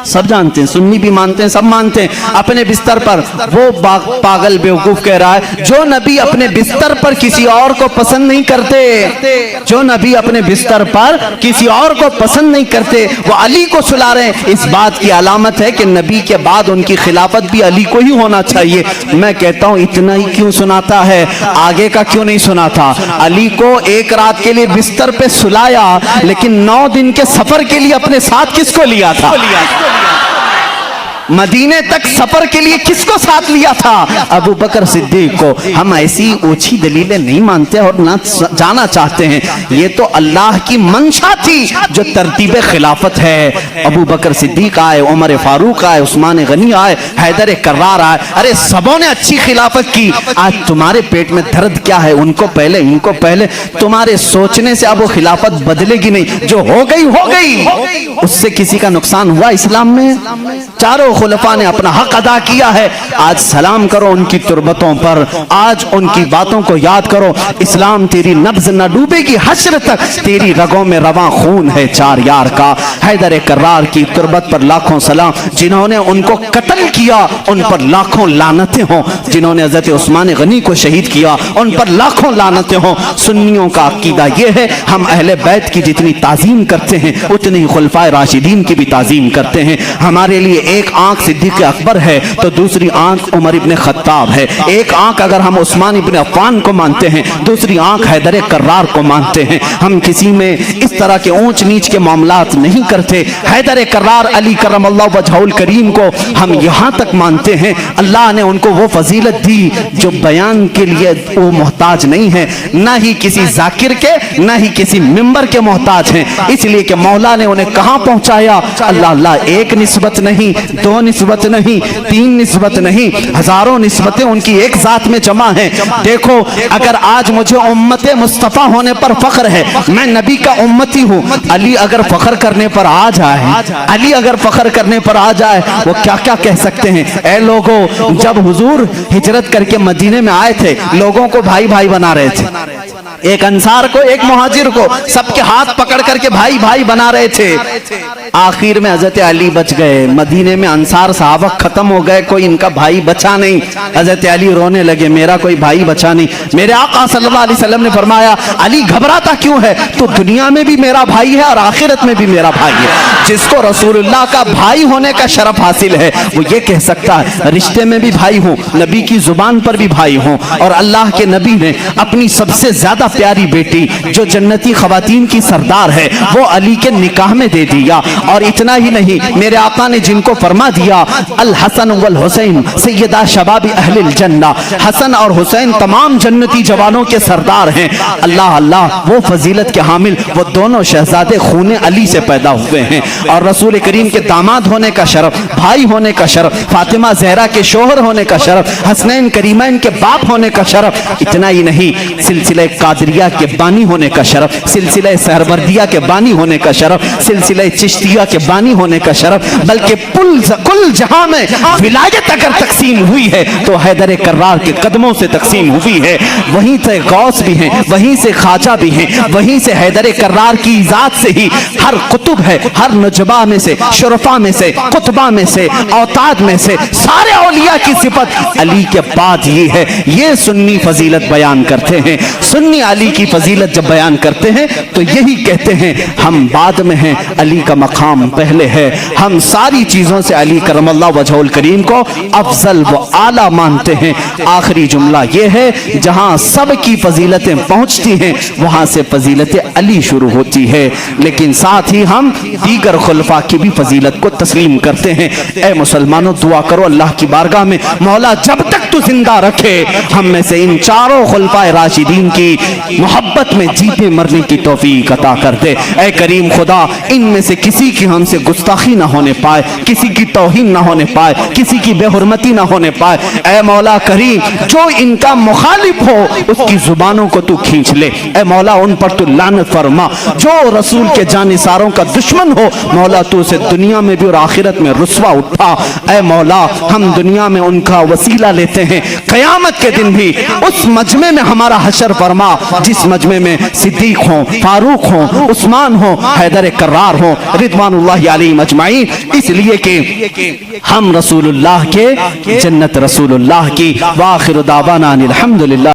Speaker 1: سب جانتے ہیں, سنی بھی مانتے ہیں, سب مانتے ہیں. اپنے بستر پر وہ پاگل بیوقوف کہہ رہا ہے جو نبی اپنے بستر پر کسی اور کو پسند نہیں کرتے, جو نبی اپنے بستر پر کسی اور کو پسند نہیں کرتے وہ علی کو سلا رہے ہیں. اس بات کی علامت ہے کہ نبی کے بعد ان کی خلافت بھی علی کو ہی ہونا چاہیے. میں کہتا ہوں اتنا ہی کیوں سناتا ہے, آگے کا کیوں نہیں سناتا؟ علی کو ایک رات کے لیے بستر پہ سلایا لیکن 9 دن کے سفر کے لیے اپنے ساتھ کس کو لیا تھا؟ مدینے تک سفر کے لیے کس کو ساتھ لیا تھا؟ ابو بکر صدیق کو. ہم ایسی اونچی دلیلیں نہیں مانتے اور نہ جانا چاہتے ہیں. یہ تو اللہ کی منشا تھی جو ترتیب خلافت ہے. ابو بکر صدیق آئے, عمر فاروق آئے, عثمان غنی آئے, حیدر کرار آئے, ارے سبوں نے اچھی خلافت کی. آج تمہارے پیٹ میں درد کیا ہے؟ ان کو پہلے, ان کو پہلے. تمہارے سوچنے سے اب وہ خلافت بدلے گی نہیں, جو ہو گئی ہو گئی. اس سے کسی کا نقصان ہوا اسلام میں؟ چاروں خلفاء نے اپنا حق ادا کیا ہے. آج سلام کرو ان کی تربتوں پر, آج ان کی باتوں کو یاد کرو. اسلام تیری نبض نہ ڈوبے گی حشر تک, تیری رگوں میں رواں خون ہے چار یار کا. حیدر کرار کی تربت پر لاکھوں سلام. جنہوں نے ان کو قتل کیا ان پر لاکھوں لعنتیں ہوں. جنہوں نے حضرت عثمان غنی کو شہید کیا ان پر لاکھوں لعنتیں ہوں. سنیوں کا عقیدہ یہ ہے, ہم اہل بیت کی جتنی تعظیم کرتے ہیں اتنی ہی خلفائے راشدین کی بھی تعظیم کرتے ہیں. ہمارے لیے ایک آنکھ صدیق اکبر ہے تو دوسری آنکھ عمر ابن خطاب ہے. ایک آنکھ اگر ہم عثمان ابن عفان کو مانتے ہیں, دوسری آنکھ حیدر کرار کو مانتے ہیں. ہم کسی میں اس طرح کے اونچ نیچ کے معاملات نہیں کرتے. حیدر کرار علی کرم اللہ وجہہ الکریم کو ہم یہاں تک مانتے ہیں اللہ نے ان کو وہ فضیلت دی جو بیان کے لیے وہ محتاج نہیں ہے, نہ ہی کسی ذاکر کے, نہ ہی کسی ممبر کے محتاج ہیں. اس لیے کہ مولا نے انہیں کہاں پہنچایا؟ اللہ اللہ, ایک نسبت نہیں, 2 نسبت نہیں, 3 نسبت نہیں, ہزاروں نسبتیں ان کی ایک ذات میں جمع ہیں. دیکھو اگر آج مجھے امت مصطفیٰ ہونے پر فخر ہے, میں نبی کا امتی ہوں. علی اگر فخر کرنے پر آ جائے, علی اگر فخر کرنے پر آ جائے, وہ کیا کیا کہہ سکتے ہیں؟ اے لوگوں, جب حضور ہجرت کر کے مدینے میں آئے تھے لوگوں کو بھائی بھائی بنا رہے تھے, ایک انصار کو ایک مہاجر کو سب کے ہاتھ پکڑ کر کے بھائی بھائی بنا رہے تھے. آخر میں حضرت علی بچ گئے. مدینے میں انصار صحابہ ختم ہو گئے, کوئی ان کا بھائی بچا نہیں. حضرت علی رونے لگے, میرا کوئی بھائی بچا نہیں. میرے آقا صلی اللہ علیہ وسلم نے فرمایا علی گھبراتا کیوں ہے؟ تو دنیا میں بھی میرا بھائی ہے اور آخرت میں بھی میرا بھائی ہے. جس کو رسول اللہ کا بھائی ہونے کا شرف حاصل ہے وہ یہ کہہ سکتا ہے رشتے میں بھی بھائی ہوں, نبی کی زبان پر بھی بھائی ہوں. اور اللہ کے نبی نے اپنی سب سے زیادہ پیاری بیٹی جو جنتی خواتین کی سردار ہے وہ علی کے نکاح میں دے دیا. اور اتنا ہی نہیں, میرے آقا نے جن کو فرما دیا الحسن والحسین سیدہ شباب اہل الجنہ, حسن اور حسین تمام جنتی جوانوں کے سردار ہیں. اللہ اللہ, وہ فضیلت کے حامل وہ دونوں شہزادے خون علی سے پیدا ہوئے ہیں. اور رسول کریم کے داماد ہونے کا شرف, بھائی ہونے کا شرف, فاطمہ زہرا کے شوہر ہونے کا شرف, حسنین کریمین کے باپ ہونے کا شرف. اتنا ہی نہیں, سلسلہ قادریہ کے بانی ہونے کا شرف, سلسلہ سہروردیہ کے بانی ہونے کا شرف, سلسلہ چشتیہ کے بانی ہونے کا شرف, بلکہ کل جہاں میں ولایت اگر تقسیم ہوئی ہے تو حیدر کرار کے قدموں سے تقسیم ہوئی ہے. وہیں سے غوث بھی ہیں, وہیں سے خواجہ بھی ہیں, وہیں سے حیدر کرار کی ذات سے ہی ہر قطب ہے, ہر نجبہ میں سے, شرفا میں سے, قطبہ میں سے, اوتاد میں سے, سارے اولیاء کی صفت علی کے بعد یہ ہے. یہ سنی فضیلت بیان کرتے ہیں. سنی علی کی فضیلت جب بیان کرتے ہیں تو یہی کہتے ہیں ہم بعد میں ہیں, علی کا مقام پہلے ہے. ہم ساری چیزوں سے علی کرم اللہ وجہہ الکریم کو افضل و اعلیٰ مانتے ہیں. آخری جملہ یہ ہے, جہاں سب کی فضیلتیں پہنچتی ہیں وہاں سے فضیلت علی شروع ہوتی ہے, لیکن ساتھ ہی ہم دیگر خلفاء کی بھی فضیلت کو تسلیم کرتے ہیں. اے مسلمانوں, دعا کرو اللہ کی بارگاہ میں, مولا جب تک تو زندہ رکھے، ہم میں سے ان چاروں خلفائے راشدین کی محبت میں جیتے مرنے کی توفیق عطا کر دے۔ اے کریم خدا، ان میں سے کسی کی ہم سے گستاخی نہ ہونے پائے، کسی کی توہین نہ ہونے پائے، کسی کی بے حرمتی نہ ہونے پائے۔ اے مولا کریم، جو ان کا مخالف ہو اس کی زبانوں کو تو کھینچ لے، اے مولا ان پر تو لعنت فرما۔ جو رسول کے جانثاروں کا دشمن ہو مولا تو اسے دنیا میں بھی اور آخرت میں رسوا اٹھا۔ اے مولا، ہم دنیا میں ان کا وسیلہ لیتے ہیں، قیامت کے دن بھی اس مجمع میں ہمارا حشر فرما جس مجمع میں صدیق ہوں، فاروق ہوں، عثمان ہوں، حیدر کرار ہوں، رضوان اللہ علیہم اجمعین، اس لیے کہ ہم رسول اللہ کے، جنت رسول اللہ کی۔ وآخر دعوانا الحمدللہ۔